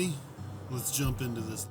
ready? Let's jump into this.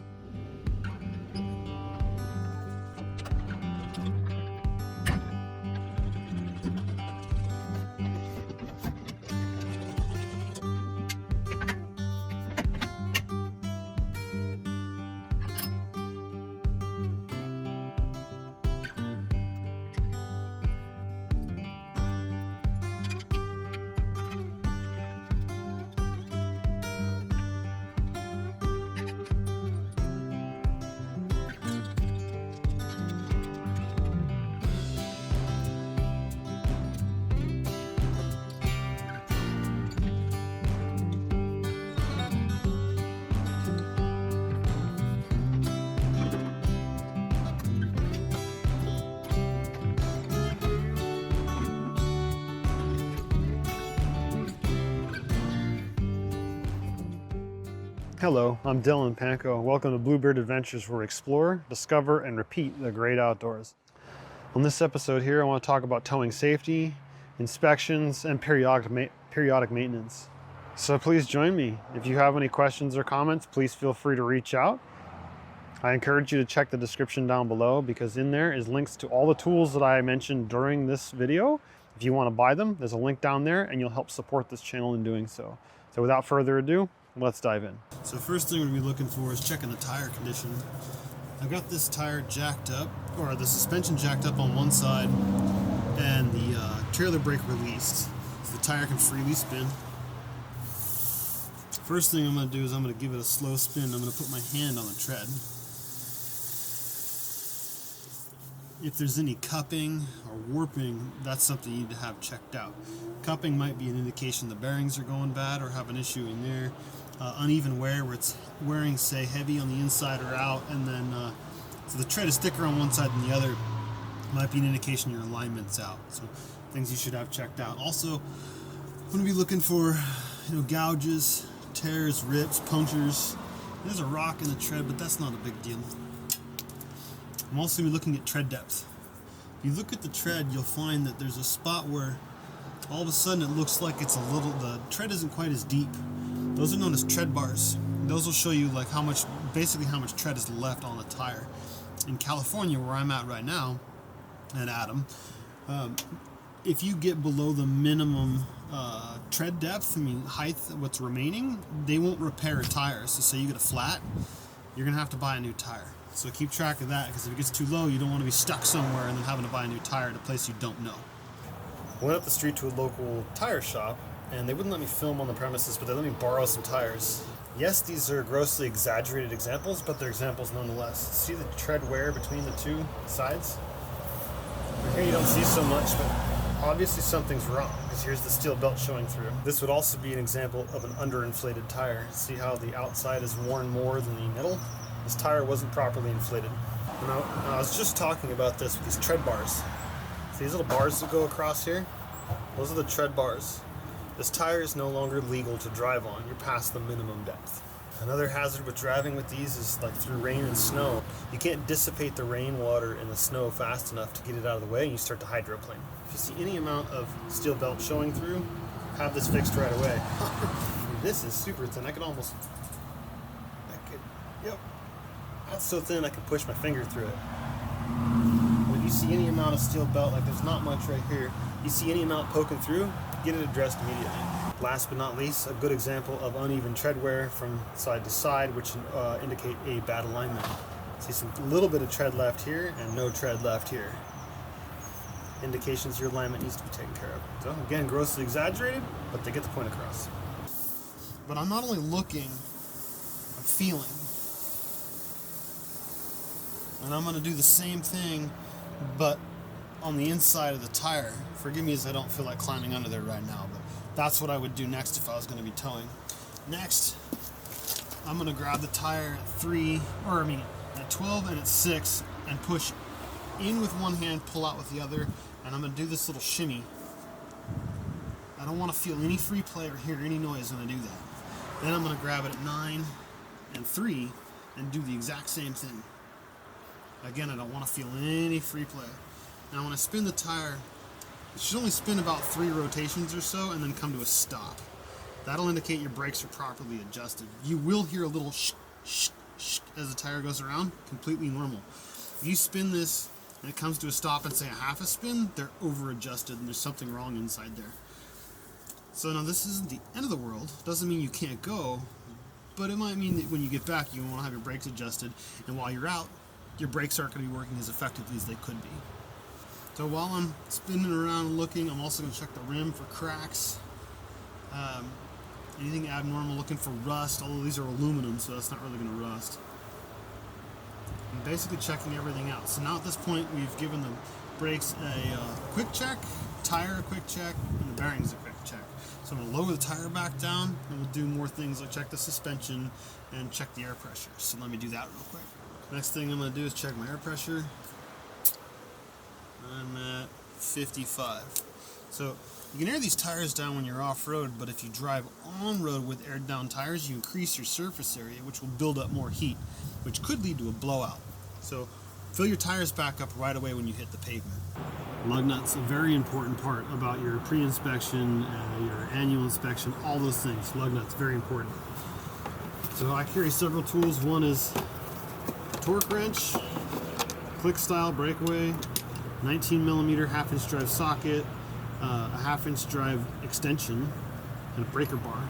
Hello, I'm Dylan Panko. Welcome to Bluebird Adventures, where we explore, discover, and repeat the great outdoors. On this episode here, I want to talk about towing safety, inspections, and periodic maintenance. So please join me. If you have any questions or comments, please feel free to reach out. I encourage you to check the description down below, because in there is links to all the tools that I mentioned during this video. If you want to buy them, there's a link down there, and you'll help support this channel in doing so. So without further ado, let's dive in. So first thing we're going to be looking for is checking the tire condition. I've got this tire jacked up, or the suspension jacked up on one side, and the trailer brake released, so the tire can freely spin. First thing I'm going to do is I'm going to give it a slow spin. I'm going to put my hand on the tread. If there's any cupping or warping, that's something you need to have checked out. Cupping might be an indication the bearings are going bad or have an issue in there. Uneven wear, where it's wearing, say, heavy on the inside or out, and then so the tread is thicker on one side than the other, might be an indication your alignment's out. So things you should have checked out. Also, I'm going to be looking for, gouges, tears, rips, punctures. There's a rock in the tread, but that's not a big deal. I'm also going to be looking at tread depth. If you look at the tread, you'll find that there's a spot where all of a sudden it looks like it's the tread isn't quite as deep. Those are known as tread bars. Those will show you like how much tread is left on the tire. In California, where I'm at right now, and Adam, if you get below the minimum tread depth, height, what's remaining, they won't repair a tire. So say you get a flat, you're going to have to buy a new tire. So keep track of that, because if it gets too low, you don't want to be stuck somewhere and then having to buy a new tire at a place you don't know. I went up the street to a local tire shop, and they wouldn't let me film on the premises, but they let me borrow some tires. Yes, these are grossly exaggerated examples, but they're examples nonetheless. See the tread wear between the two sides? Here you don't see so much, but obviously something's wrong, because here's the steel belt showing through. This would also be an example of an underinflated tire. See how the outside is worn more than the middle? This tire wasn't properly inflated. Now, I was just talking about this with these tread bars. See these little bars that go across here? Those are the tread bars. This tire is no longer legal to drive on. You're past the minimum depth. Another hazard with driving with these is like through rain and snow. You can't dissipate the rainwater and the snow fast enough to get it out of the way, and you start to hydroplane. If you see any amount of steel belt showing through, have this fixed right away. This is super thin. Yep. That's so thin I can push my finger through it. When you see any amount of steel belt, like there's not much right here, you see any amount poking through, get it addressed immediately. Last but not least, a good example of uneven tread wear from side to side, which indicate a bad alignment. See some little bit of tread left here and no tread left here. Indications your alignment needs to be taken care of. So again, grossly exaggerated, but they get the point across. But I'm not only looking, I'm feeling. And I'm going to do the same thing, but on the inside of the tire. Forgive me as I don't feel like climbing under there right now, but that's what I would do next if I was going to be towing. Next, I'm going to grab the tire at 12 and at 6 and push in with one hand, pull out with the other, and I'm going to do this little shimmy. I don't want to feel any free play or hear any noise when I do that. Then I'm going to grab it at 9 and 3 and do the exact same thing. Again, I don't want to feel any free play. Now when I spin the tire, it should only spin about 3 rotations or so and then come to a stop. That'll indicate your brakes are properly adjusted. You will hear a little shh, shh, shh as the tire goes around, completely normal. If you spin this and it comes to a stop and say a half a spin, they're over adjusted and there's something wrong inside there. So now this isn't the end of the world. Doesn't mean you can't go, but it might mean that when you get back you want to have your brakes adjusted, and while you're out, your brakes aren't going to be working as effectively as they could be. So while I'm spinning around and looking, I'm also going to check the rim for cracks, anything abnormal, looking for rust, although these are aluminum, so that's not really going to rust. I'm basically checking everything out. So now at this point we've given the brakes a quick check, tire a quick check, and the bearings a quick check. So I'm going to lower the tire back down, and we'll do more things like check the suspension and check the air pressure. So let me do that real quick. Next thing I'm going to do is check my air pressure. I'm at 55. So you can air these tires down when you're off-road, but if you drive on-road with aired down tires, you increase your surface area, which will build up more heat, which could lead to a blowout. So fill your tires back up right away when you hit the pavement. Lug nuts, a very important part about your pre-inspection, your annual inspection, all those things. Lug nuts, very important. So I carry several tools. One is torque wrench, click style breakaway, 19mm half-inch drive socket, a half-inch drive extension, and a breaker bar.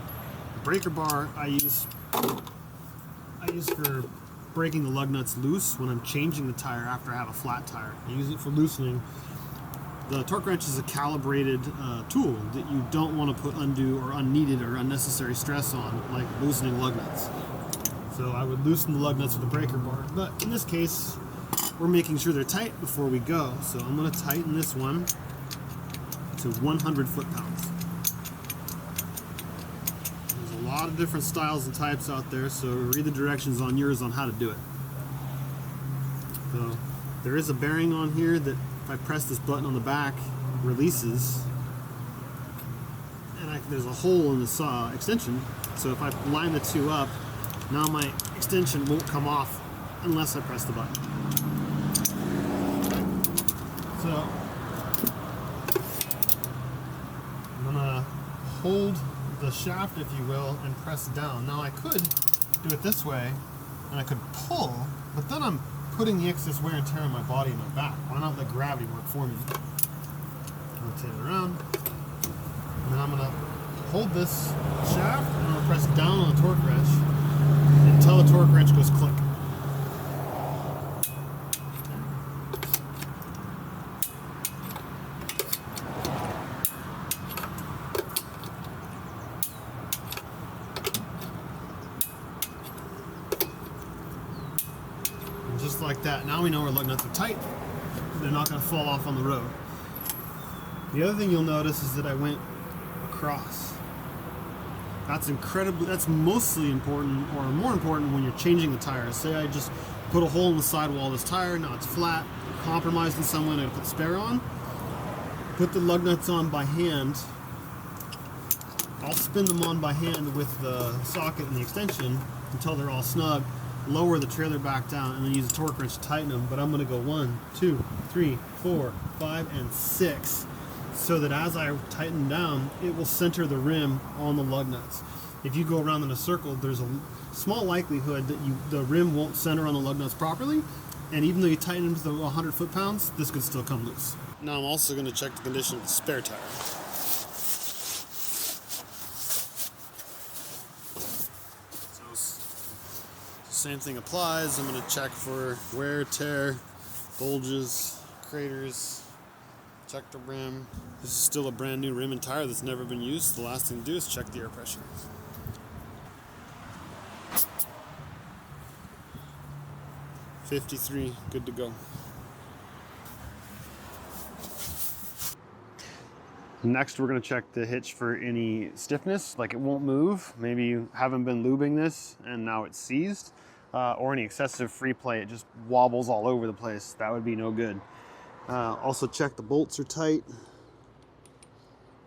The breaker bar I use for breaking the lug nuts loose when I'm changing the tire after I have a flat tire. I use it for loosening. The torque wrench is a calibrated tool that you don't want to put undue or unneeded or unnecessary stress on, like loosening lug nuts. So I would loosen the lug nuts with a breaker bar, but in this case we're making sure they're tight before we go. So I'm going to tighten this one to 100 foot-pounds. There's a lot of different styles and types out there, so read the directions on yours on how to do it. So there is a bearing on here that if I press this button on the back, releases, and there's a hole in the saw extension, so if I line the two up, now my extension won't come off unless I press the button. So I'm gonna hold the shaft, if you will, and press down. Now I could do it this way, and I could pull, but then I'm putting the excess wear and tear on my body and my back. Why not let gravity work for me? Rotate it around, and then I'm gonna hold this shaft, and I'm gonna press down on the torque wrench until the torque wrench goes click. Just like that. Now we know our lug nuts are tight. They're not going to fall off on the road. The other thing you'll notice is that I went across. That's mostly important, or more important, when you're changing the tires. Say I just put a hole in the sidewall of this tire, now it's flat, compromised in some way, and I put spare on. Put the lug nuts on by hand. I'll spin them on by hand with the socket and the extension until they're all snug. Lower the trailer back down, and then use a torque wrench to tighten them. But I'm going to go 1, 2, 3, 4, 5, and 6, so that as I tighten down, it will center the rim on the lug nuts. If you go around in a circle, there's a small likelihood that the rim won't center on the lug nuts properly, and even though you tighten them to the 100 foot-pounds, this could still come loose. Now I'm also going to check the condition of the spare tire. Same thing applies. I'm going to check for wear, tear, bulges, craters, check the rim. This is still a brand new rim and tire that's never been used. The last thing to do is check the air pressure. $53, good to go. Next, we're going to check the hitch for any stiffness, like it won't move. Maybe you haven't been lubing this and now it's seized. Or any excessive free play, it just wobbles all over the place. That would be no good. Also check the bolts are tight.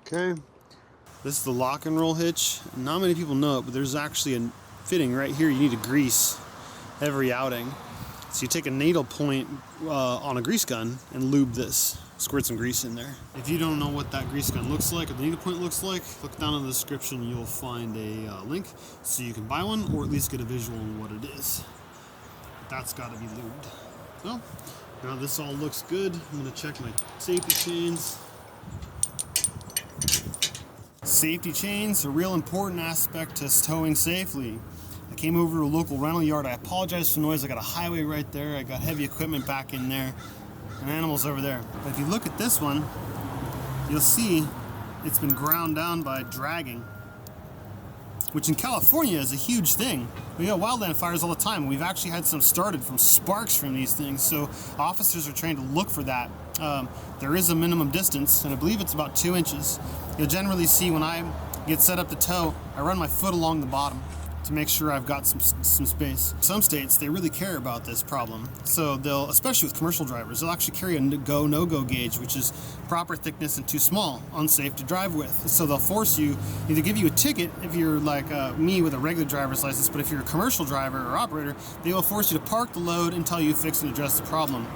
Okay. This is the lock and roll hitch. Not many people know it, but there's actually a fitting right here you need to grease every outing. So you take a needle point on a grease gun and lube this. squirt some grease in there. If you don't know what that grease gun looks like or the needle point looks like, look down in the description. You'll find a link so you can buy one or at least get a visual on what it is. But that's got to be lubed. So now this all looks good. I'm going to check my safety chains. Safety chains are a real important aspect to towing safely. I came over to a local rental yard. I apologize for the noise. I got a highway right there. I got heavy equipment back in there and animals over there. But if you look at this one, you'll see it's been ground down by dragging, which in California is a huge thing. We got wildland fires all the time. We've actually had some started from sparks from these things, so officers are trained to look for that. There is a minimum distance, and I believe it's about 2 inches. You'll generally see when I get set up to tow, I run my foot along the bottom to make sure I've got some space. Some states, they really care about this problem. So they'll, especially with commercial drivers, they'll actually carry a go, no-go gauge, which is proper thickness and too small, unsafe to drive with. So they'll force you, either give you a ticket if you're like me with a regular driver's license, but if you're a commercial driver or operator, they will force you to park the load until you fix and address the problem.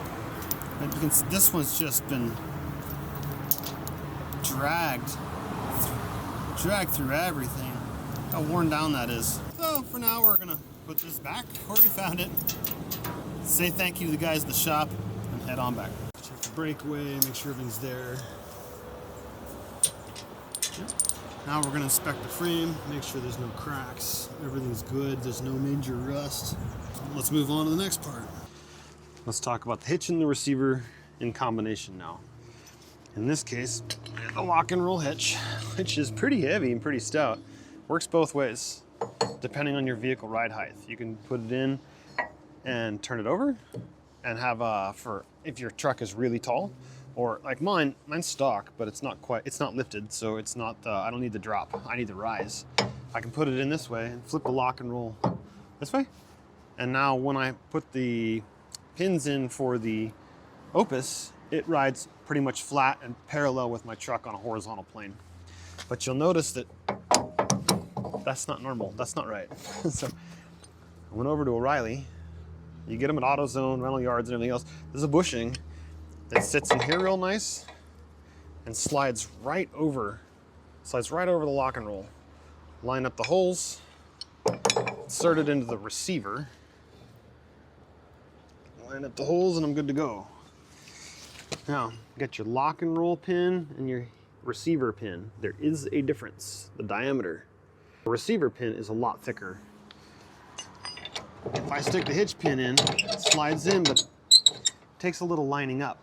And you can see this one's just been dragged through everything. How worn down that is. So for now we're gonna put this back where we found it, say thank you to the guys at the shop, and head on back. Check the breakaway, make sure everything's there. Yep. Now we're gonna inspect the frame, make sure there's no cracks, everything's good, there's no major rust. Let's move on to the next part. Let's talk about the hitch and the receiver in combination now. In this case, the lock and roll hitch, which is pretty heavy and pretty stout. Works both ways, depending on your vehicle ride height. You can put it in and turn it over and have for if your truck is really tall, or like mine's stock, but it's not lifted, so it's not, I don't need the drop, I need the rise. I can put it in this way and flip the lock and roll this way. And now when I put the pins in for the Opus, it rides pretty much flat and parallel with my truck on a horizontal plane. But you'll notice that that's not normal, that's not right. So I went over to O'Reilly. You get them at AutoZone, rental yards, and everything else. There's a bushing that sits in here real nice and slides right over the lock and roll. Line up the holes, insert it into the receiver, line up the holes, and I'm good to go. Now, get your lock and roll pin and your receiver pin. There is a difference, the diameter. The receiver pin is a lot thicker. If I stick the hitch pin in, it slides in, but it takes a little lining up.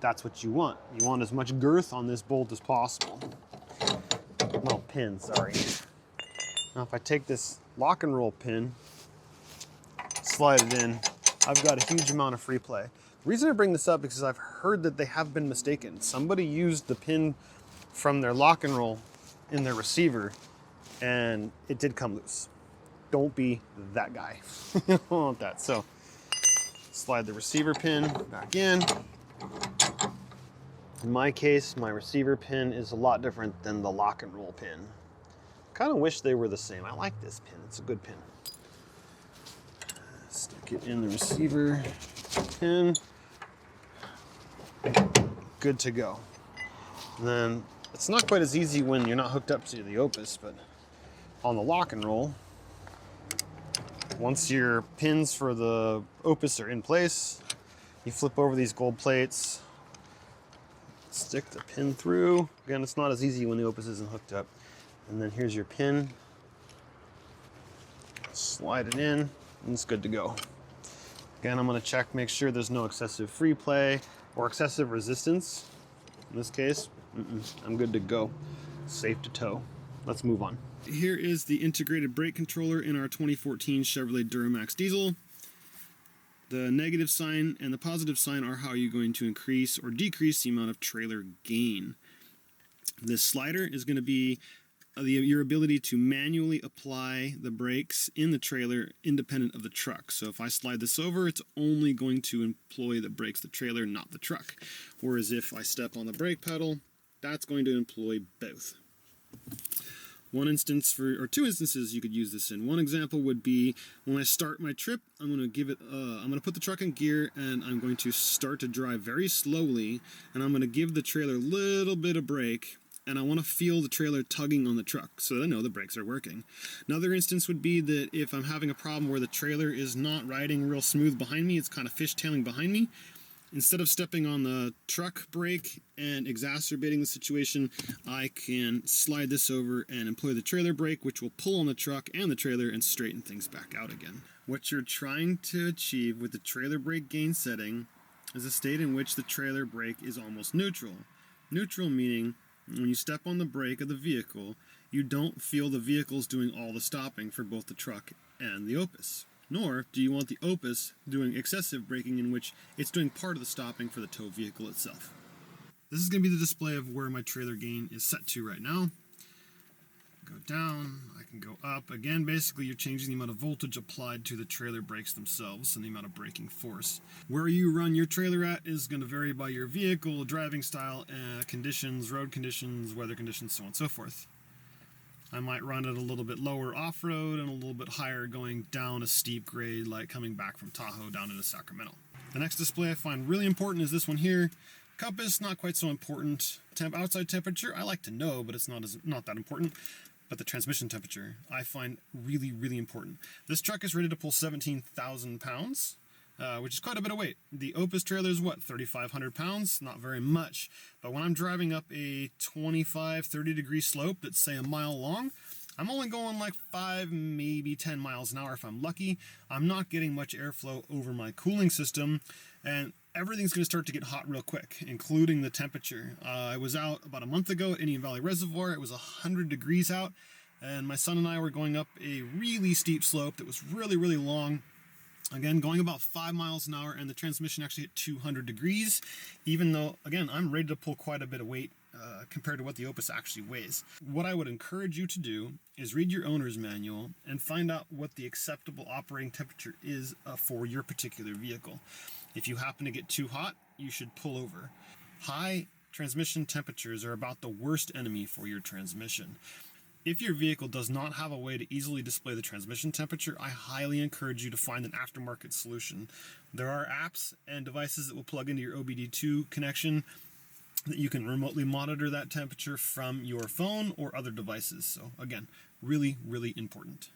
That's what you want. You want as much girth on this bolt as possible. Well, pin, sorry. Now if I take this lock and roll pin, slide it in, I've got a huge amount of free play. The reason I bring this up is because I've heard that they have been mistaken. Somebody used the pin from their lock and roll in their receiver and it did come loose. Don't be that guy. You don't want that. So slide the receiver pin back in. In my case, my receiver pin is a lot different than the lock and roll pin. Kind of wish they were the same. I like this pin, it's a good pin. Stick it in the receiver pin. Good to go. And then it's not quite as easy when you're not hooked up to the Opus, but on the lock and roll, once your pins for the Opus are in place, you flip over these gold plates, stick the pin through. Again, it's not as easy when the Opus isn't hooked up. And then here's your pin. Slide it in, and it's good to go. Again, I'm gonna check, make sure there's no excessive free play or excessive resistance. In this case, I'm good to go. Safe to tow. Let's move on. Here is the integrated brake controller in our 2014 Chevrolet Duramax diesel. The negative sign and the positive sign are how you're going to increase or decrease the amount of trailer gain. This slider is going to be your ability to manually apply the brakes in the trailer independent of the truck. So if I slide this over, it's only going to employ the brakes, the trailer, not the truck. Whereas if I step on the brake pedal, that's going to employ both. One instance or two instances you could use this in. One example would be when I start my trip, I'm going to I'm going to put the truck in gear and I'm going to start to drive very slowly, and I'm going to give the trailer a little bit of brake, and I want to feel the trailer tugging on the truck so that I know the brakes are working. Another instance would be that if I'm having a problem where the trailer is not riding real smooth behind me, it's kind of fishtailing behind me, instead of stepping on the truck brake and exacerbating the situation, I can slide this over and employ the trailer brake, which will pull on the truck and the trailer and straighten things back out again. What you're trying to achieve with the trailer brake gain setting is a state in which the trailer brake is almost neutral. Neutral meaning when you step on the brake of the vehicle, you don't feel the vehicle's doing all the stopping for both the truck and the Opus. Nor do you want the Opus doing excessive braking in which it's doing part of the stopping for the tow vehicle itself. This is going to be the display of where my trailer gain is set to right now. Go down, I can go up. Again, basically you're changing the amount of voltage applied to the trailer brakes themselves and the amount of braking force. Where you run your trailer at is going to vary by your vehicle, driving style, conditions, road conditions, weather conditions, so on and so forth. I might run it a little bit lower off-road and a little bit higher going down a steep grade, like coming back from Tahoe down into Sacramento. The next display I find really important is this one here. Compass, not quite so important. Outside temperature, I like to know, but it's not that important. But the transmission temperature, I find really, really important. This truck is rated to pull 17,000 pounds. Which is quite a bit of weight. The Opus trailer is what, 3,500 pounds? Not very much. But when I'm driving up a 25, 30 degree slope that's say a mile long, I'm only going like 5, maybe 10 miles an hour if I'm lucky. I'm not getting much airflow over my cooling system, and everything's going to start to get hot real quick, including the temperature. I was out about a month ago at Indian Valley Reservoir. It was 100 degrees out, and my son and I were going up a really steep slope that was really, really long. Again, going about 5 miles an hour, and the transmission actually hit 200 degrees, even though, again, I'm ready to pull quite a bit of weight compared to what the Opus actually weighs. What I would encourage you to do is read your owner's manual and find out what the acceptable operating temperature is for your particular vehicle. If you happen to get too hot, you should pull over. High transmission temperatures are about the worst enemy for your transmission. If your vehicle does not have a way to easily display the transmission temperature, I highly encourage you to find an aftermarket solution. There are apps and devices that will plug into your OBD2 connection that you can remotely monitor that temperature from your phone or other devices. So again, really, really important.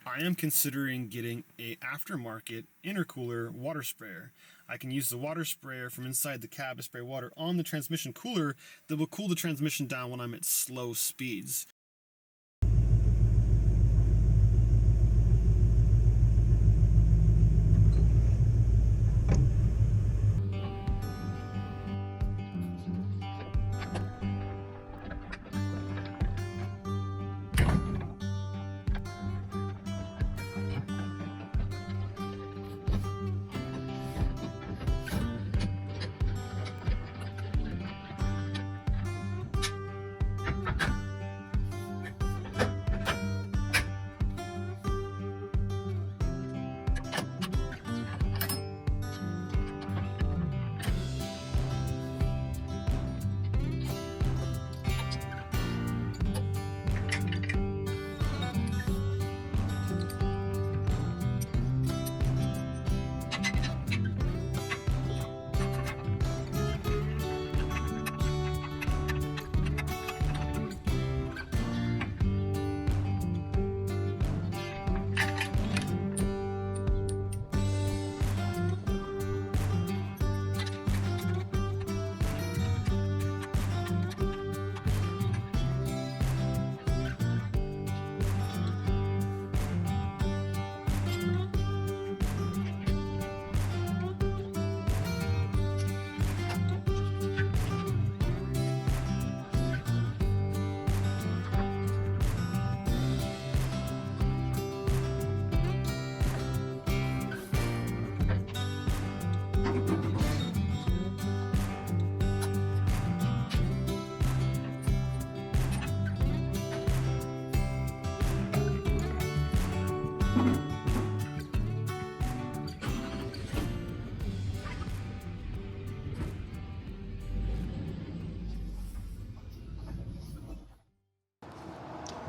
I am considering getting a aftermarket intercooler water sprayer. I can use the water sprayer from inside the cab to spray water on the transmission cooler that will cool the transmission down when I'm at slow speeds.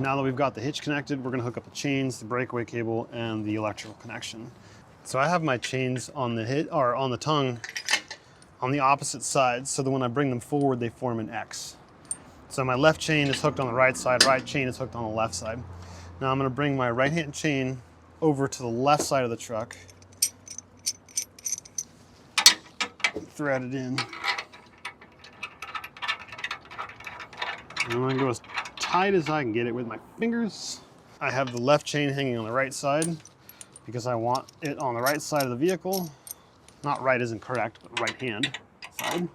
Now that we've got the hitch connected, we're gonna hook up the chains, the breakaway cable, and the electrical connection. So I have my chains on the on the tongue on the opposite sides, so that when I bring them forward, they form an X. So my left chain is hooked on the right side, right chain is hooked on the left side. Now I'm gonna bring my right hand chain over to the left side of the truck, thread it in. And I'm gonna go as tight as I can get it with my fingers. I have the left chain hanging on the right side because I want it on the right side of the vehicle. Not right isn't correct, but right hand side.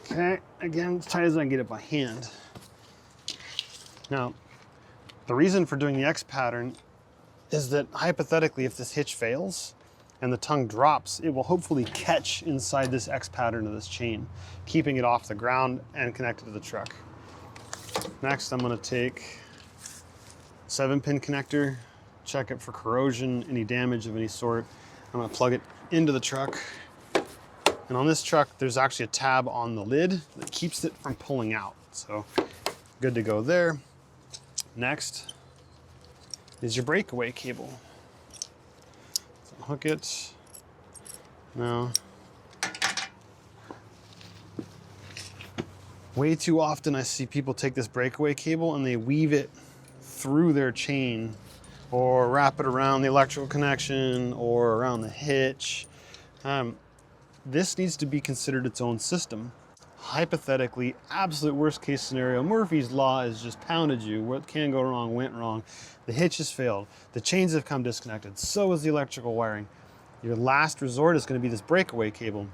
Okay, again, as tight as I can get it by hand. Now, the reason for doing the X pattern is that hypothetically, if this hitch fails and the tongue drops, it will hopefully catch inside this X pattern of this chain, keeping it off the ground and connected to the truck. Next, I'm gonna take 7-pin connector, check it for corrosion, any damage of any sort. I'm gonna plug it into the truck. And on this truck, there's actually a tab on the lid that keeps it from pulling out. So good to go there. Next is your breakaway cable. So hook it. Now, way too often I see people take this breakaway cable and they weave it through their chain or wrap it around the electrical connection or around the hitch. This needs to be considered its own system. Hypothetically, absolute worst case scenario, Murphy's Law has just pounded you. What can go wrong went wrong. The hitch has failed. The chains have come disconnected. So is the electrical wiring. Your last resort is going to be this breakaway cable.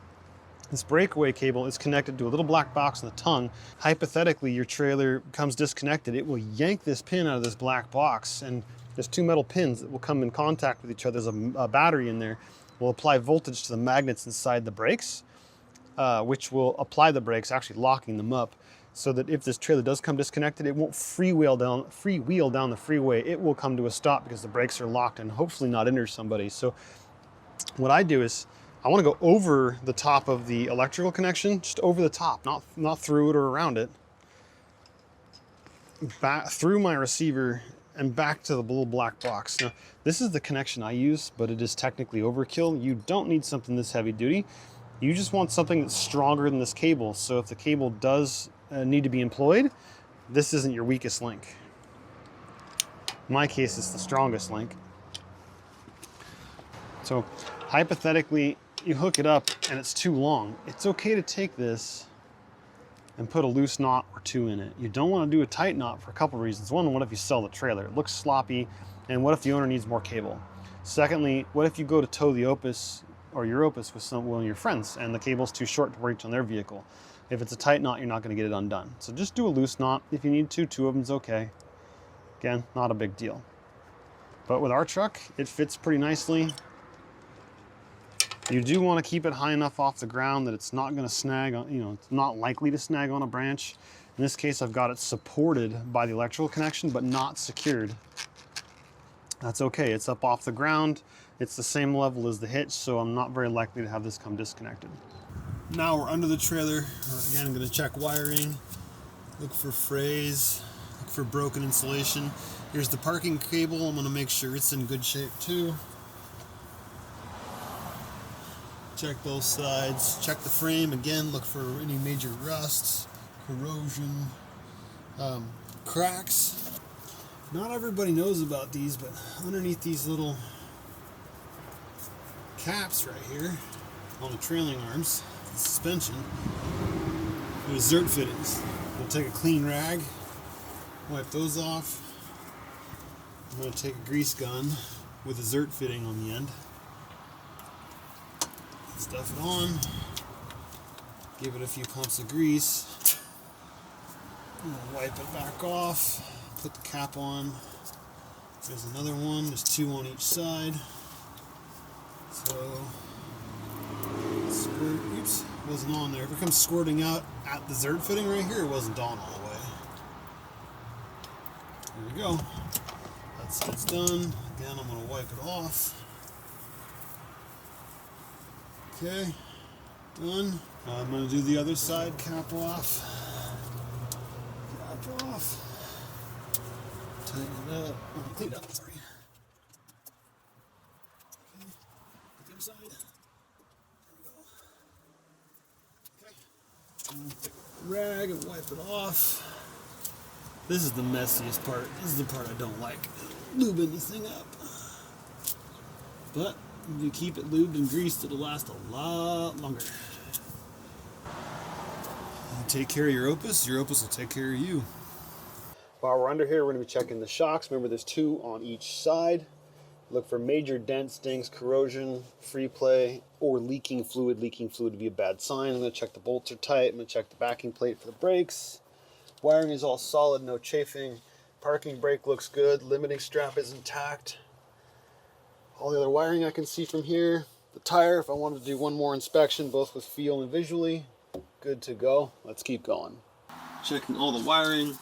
This breakaway cable is connected to a little black box on the tongue. Hypothetically, your trailer becomes disconnected. It will yank this pin out of this black box, and there's 2 metal pins that will come in contact with each other. There's a battery in there. Will apply voltage to the magnets inside the brakes, which will apply the brakes, actually locking them up, so that if this trailer does come disconnected, it won't freewheel down the freeway. It will come to a stop because the brakes are locked and hopefully not injure somebody. So what I do is I want to go over the top of the electrical connection, just over the top, not through it or around it, back through my receiver and back to the little black box. Now, this is the connection I use, but it is technically overkill. You don't need something this heavy duty. You just want something that's stronger than this cable. So if the cable does need to be employed, this isn't your weakest link. In my case, it's the strongest link. So hypothetically, you hook it up and it's too long. It's okay to take this and put a loose knot or 2 in it. You don't want to do a tight knot for a couple reasons. One, what if you sell the trailer? It looks sloppy, and what if the owner needs more cable? Secondly, what if you go to tow the Opus or your Opus with one of your friends and the cable's too short to reach on their vehicle? If it's a tight knot, you're not going to get it undone. So just do a loose knot. If you need to, 2 of them's okay. Again, not a big deal. But with our truck, it fits pretty nicely. You do want to keep it high enough off the ground that it's not going to snag on, it's not likely to snag on a branch. In this case, I've got it supported by the electrical connection, but not secured. That's okay. It's up off the ground. It's the same level as the hitch, so I'm not very likely to have this come disconnected. Now we're under the trailer. Again, I'm going to check wiring, look for frays, look for broken insulation. Here's the parking cable. I'm going to make sure it's in good shape too. Check both sides, check the frame, again, look for any major rusts, corrosion, cracks. Not everybody knows about these, but underneath these little caps right here on the trailing arms, the suspension, there's zert fittings. We'll take a clean rag, wipe those off. I'm going to take a grease gun with a zert fitting on the end. Stuff it on, give it a few pumps of grease, wipe it back off, put the cap on. There's another one, there's 2 on each side. So, squirt, oops, wasn't on there. If it comes squirting out at the zert fitting right here, it wasn't on all the way. There we go. That's done. Again, I'm going to wipe it off. Okay, Done. I'm going to do the other side, cap off. Cap off. Tighten it up. Oh, clean up, sorry. Okay. The other side. There we go. Okay. Rag and wipe it off. This is the messiest part. This is the part I don't like. Lubing the thing up. But if you keep it lubed and greased, it'll last a lot longer. You take care of your Opus will take care of you. While we're under here, we're going to be checking the shocks. Remember, there's 2 on each side. Look for major dents, dings, corrosion, free play, or leaking fluid. Leaking fluid would be a bad sign. I'm going to check the bolts are tight. I'm going to check the backing plate for the brakes. Wiring is all solid, no chafing. Parking brake looks good. Limiting strap is intact. All the other wiring I can see from here. The tire, if I wanted to do one more inspection, both with feel and visually, good to go. Let's keep going. Checking all the wiring,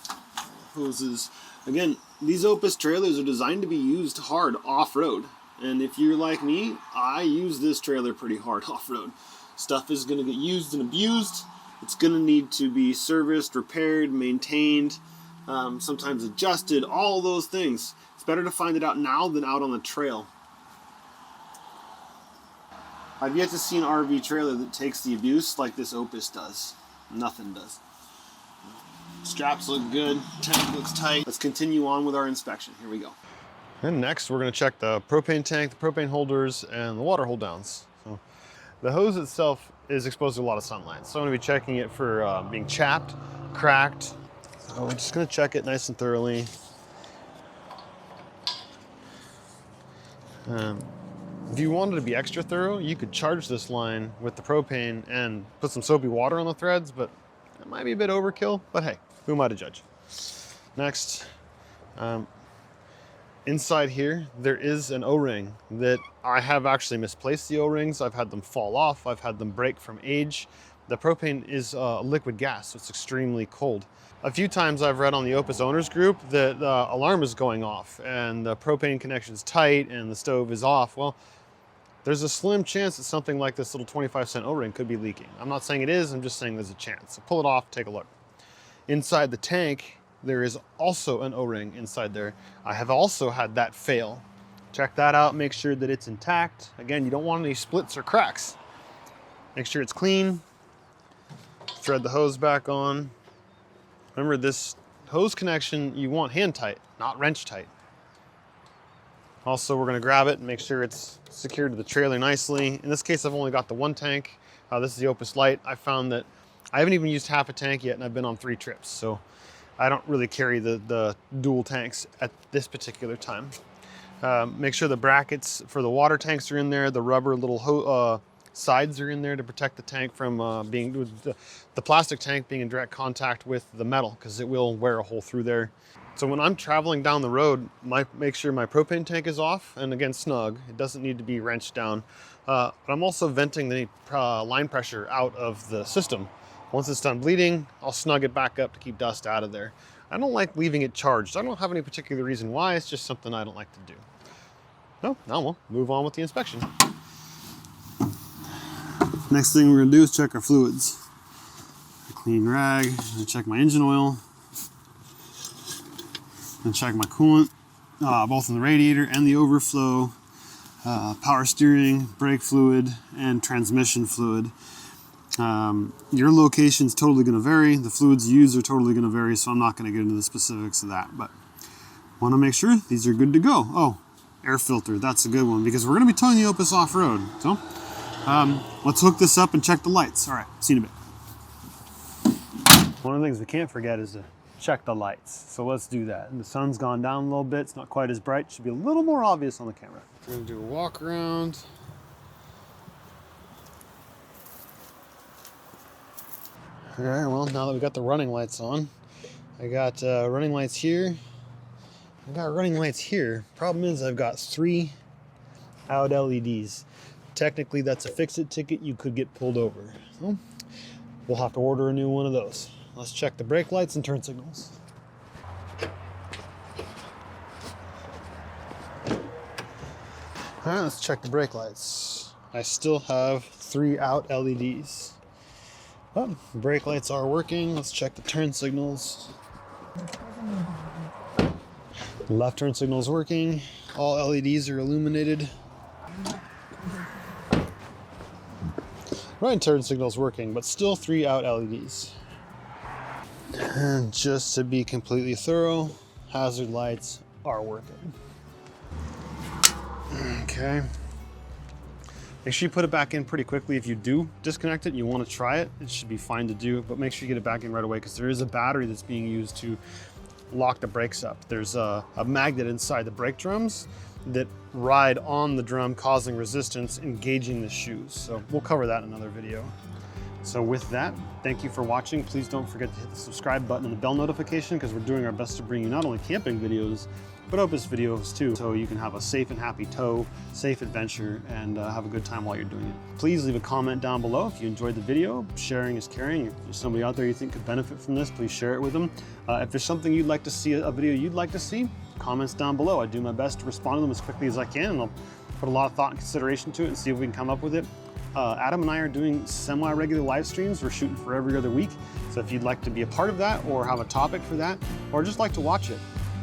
hoses. Again, these Opus trailers are designed to be used hard off-road. And if you're like me, I use this trailer pretty hard off-road. Stuff is going to get used and abused. It's going to need to be serviced, repaired, maintained, sometimes adjusted, all those things. It's better to find it out now than out on the trail. I've yet to see an RV trailer that takes the abuse like this Opus does. Nothing does. Straps look good, tank looks tight. Let's continue on with our inspection. Here we go. And next we're going to check the propane tank, the propane holders, and the water hold downs. So the hose itself is exposed to a lot of sunlight, so I'm going to be checking it for being chapped, cracked. So we're just going to check it nice and thoroughly. If you wanted to be extra thorough, you could charge this line with the propane and put some soapy water on the threads, but it might be a bit overkill, but hey, who am I to judge? Next, inside here, there is an O-ring that I have actually misplaced the O-rings. I've had them fall off. I've had them break from age. The propane is a liquid gas, so it's extremely cold. A few times I've read on the Opus owners group that the alarm is going off and the propane connection is tight and the stove is off. Well, there's a slim chance that something like this little 25-cent O-ring could be leaking. I'm not saying it is, I'm just saying there's a chance. So pull it off, take a look. Inside the tank, there is also an O-ring inside there. I have also had that fail. Check that out, make sure that it's intact. Again, you don't want any splits or cracks. Make sure it's clean. Thread the hose back on. Remember, this hose connection, you want hand tight, not wrench tight. Also, we're going to grab it and make sure it's secured to the trailer nicely. In this case, I've only got the 1 tank. This is the Opus Lite. I found that I haven't even used half a tank yet, and I've been on 3 trips, so I don't really carry the dual tanks at this particular time. Make sure the brackets for the water tanks are in there. The rubber little sides are in there to protect the tank from the plastic tank being in direct contact with the metal, because it will wear a hole through there. So when I'm traveling down the road, make sure my propane tank is off and again snug. It doesn't need to be wrenched down. But I'm also venting the line pressure out of the system. Once it's done bleeding, I'll snug it back up to keep dust out of there. I don't like leaving it charged. I don't have any particular reason why, it's just something I don't like to do. No, now we'll move on with the inspection. Next thing we're gonna do is check our fluids. A clean rag, and check my engine oil, and check my coolant, both in the radiator and the overflow, power steering, brake fluid, and transmission fluid. Your location's totally gonna vary. The fluids you use are totally gonna vary, so I'm not gonna get into the specifics of that, but wanna make sure these are good to go. Oh, air filter, that's a good one, because we're gonna be towing the Opus off-road. So, let's hook this up and check the lights. All right, see you in a bit. One of the things we can't forget is to check the lights. So let's do that. And the sun's gone down a little bit. It's not quite as bright. It should be a little more obvious on the camera. We're gonna do a walk around. All right, well, now that we got the running lights on, I got running lights here. I got running lights here. Problem is I've got 3 out LEDs. Technically, that's a fix-it ticket. You could get pulled over. So we'll have to order a new one of those. Let's check the brake lights and turn signals. All right, let's check the brake lights. I still have 3 out LEDs. Oh, brake lights are working. Let's check the turn signals. Left turn signal is working. All LEDs are illuminated. Right turn signal is working, but still 3 out LEDs. And just to be completely thorough, hazard lights are working. Okay. Make sure you put it back in pretty quickly. If you do disconnect it and you want to try it, it should be fine to do, but make sure you get it back in right away because there is a battery that's being used to lock the brakes up. There's a magnet inside the brake drums that ride on the drum, causing resistance, engaging the shoes. So we'll cover that in another video. So with that, thank you for watching. Please don't forget to hit the subscribe button and the bell notification because we're doing our best to bring you not only camping videos, but Opus videos too, so you can have a safe and happy tow, safe adventure, and have a good time while you're doing it. Please leave a comment down below if you enjoyed the video. Sharing is caring. If there's somebody out there you think could benefit from this, please share it with them. If there's something you'd like to see, a video you'd like to see, comments down below. I do my best to respond to them as quickly as I can, and I'll put a lot of thought and consideration to it and see if we can come up with it. Adam and I are doing semi-regular live streams. We're shooting for every other week. So if you'd like to be a part of that or have a topic for that, or just like to watch it,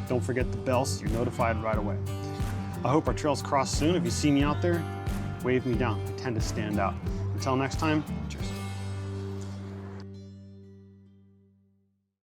don't forget the bell so you're notified right away. I hope our trails cross soon. If you see me out there, wave me down. I tend to stand out. Until next time,